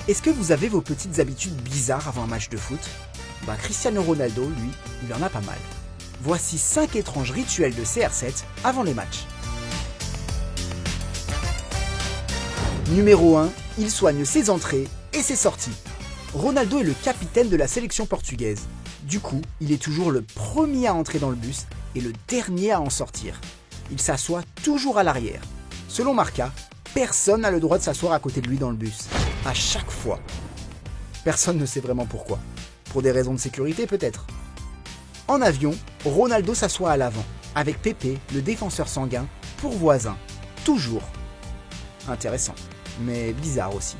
Est-ce que vous avez vos petites habitudes bizarres avant un match de foot? Cristiano Ronaldo, lui, il en a pas mal. Voici 5 étranges rituels de CR7 avant les matchs. Numéro 1, il soigne ses entrées et ses sorties. Ronaldo est le capitaine de la sélection portugaise. Du coup, il est toujours le premier à entrer dans le bus et le dernier à en sortir. Il s'assoit toujours à l'arrière. Selon Marca, personne n'a le droit de s'asseoir à côté de lui dans le bus. À chaque fois. Personne ne sait vraiment pourquoi. Pour des raisons de sécurité peut-être. En avion, Ronaldo s'assoit à l'avant, avec Pepe, le défenseur sanguin, pour voisin. Toujours. Intéressant, mais bizarre aussi.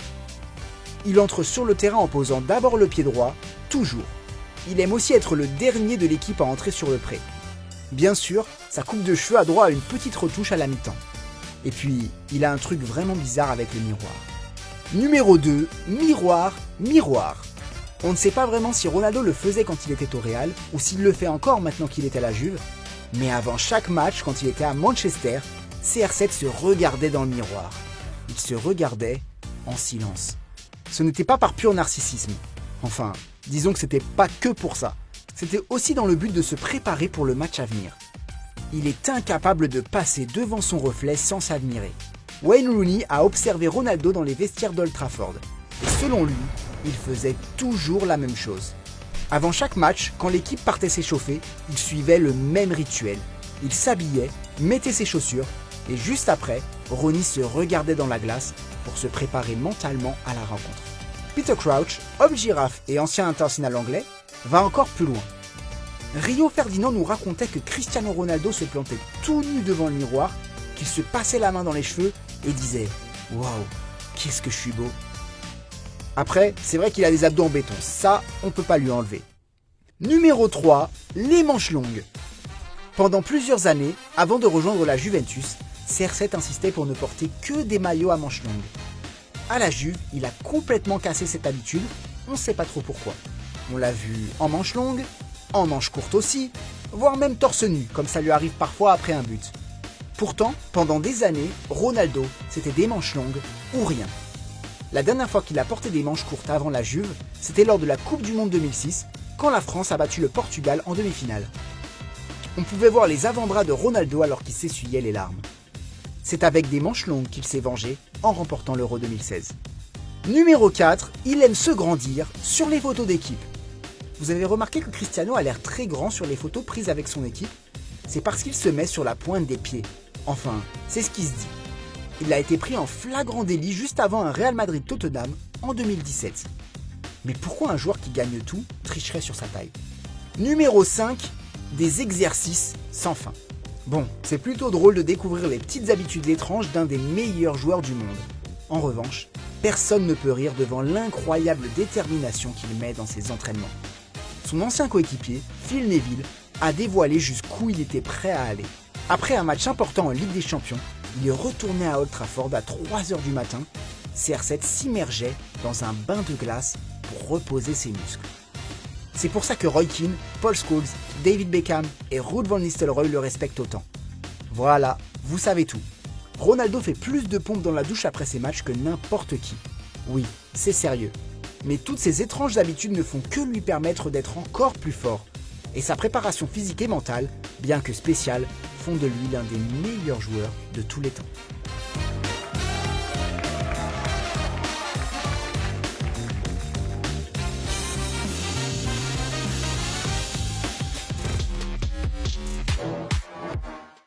Il entre sur le terrain en posant d'abord le pied droit, toujours. Il aime aussi être le dernier de l'équipe à entrer sur le pré. Bien sûr, sa coupe de cheveux a droit à une petite retouche à la mi-temps. Et puis, il a un truc vraiment bizarre avec le miroir. Numéro 2, miroir, miroir. On ne sait pas vraiment si Ronaldo le faisait quand il était au Real ou s'il le fait encore maintenant qu'il est à la Juve, mais avant chaque match, quand il était à Manchester, CR7 se regardait dans le miroir. Il se regardait en silence. Ce n'était pas par pur narcissisme. Enfin, disons que c'était pas que pour ça. C'était aussi dans le but de se préparer pour le match à venir. Il est incapable de passer devant son reflet sans s'admirer. Wayne Rooney a observé Ronaldo dans les vestiaires d'Old Trafford. Et selon lui, il faisait toujours la même chose. Avant chaque match, quand l'équipe partait s'échauffer, il suivait le même rituel. Il s'habillait, mettait ses chaussures, et juste après, Rooney se regardait dans la glace pour se préparer mentalement à la rencontre. Peter Crouch, homme girafe et ancien international anglais, va encore plus loin. Rio Ferdinand nous racontait que Cristiano Ronaldo se plantait tout nu devant le miroir, qu'il se passait la main dans les cheveux et disait « Waouh, qu'est-ce que je suis beau !» Après, c'est vrai qu'il a des abdos en béton, ça, on peut pas lui enlever. Numéro 3, les manches longues. Pendant plusieurs années, avant de rejoindre la Juventus, CR7 insistait pour ne porter que des maillots à manches longues. À la Juve, il a complètement cassé cette habitude, on ne sait pas trop pourquoi. On l'a vu en manches longues, en manches courtes aussi, voire même torse nu, comme ça lui arrive parfois après un but. Pourtant, pendant des années, Ronaldo, c'était des manches longues ou rien. La dernière fois qu'il a porté des manches courtes avant la Juve, c'était lors de la Coupe du Monde 2006, quand la France a battu le Portugal en demi-finale. On pouvait voir les avant-bras de Ronaldo alors qu'il s'essuyait les larmes. C'est avec des manches longues qu'il s'est vengé en remportant l'Euro 2016. Numéro 4, il aime se grandir sur les photos d'équipe. Vous avez remarqué que Cristiano a l'air très grand sur les photos prises avec son équipe? C'est parce qu'il se met sur la pointe des pieds. Enfin, c'est ce qui se dit. Il a été pris en flagrant délit juste avant un Real Madrid-Tottenham en 2017. Mais pourquoi un joueur qui gagne tout tricherait sur sa taille? Numéro 5, des exercices sans fin. Bon, c'est plutôt drôle de découvrir les petites habitudes étranges d'un des meilleurs joueurs du monde. En revanche, personne ne peut rire devant l'incroyable détermination qu'il met dans ses entraînements. Son ancien coéquipier, Phil Neville, a dévoilé jusqu'où il était prêt à aller. Après un match important en Ligue des Champions, il est retourné à Old Trafford à 3h du matin. CR7 s'immergeait dans un bain de glace pour reposer ses muscles. C'est pour ça que Roy Keane, Paul Scholes, David Beckham et Ruud van Nistelrooy le respectent autant. Voilà, vous savez tout. Ronaldo fait plus de pompes dans la douche après ses matchs que n'importe qui. Oui, c'est sérieux. Mais toutes ces étranges habitudes ne font que lui permettre d'être encore plus fort. Et sa préparation physique et mentale, bien que spéciale, font de lui l'un des meilleurs joueurs de tous les temps.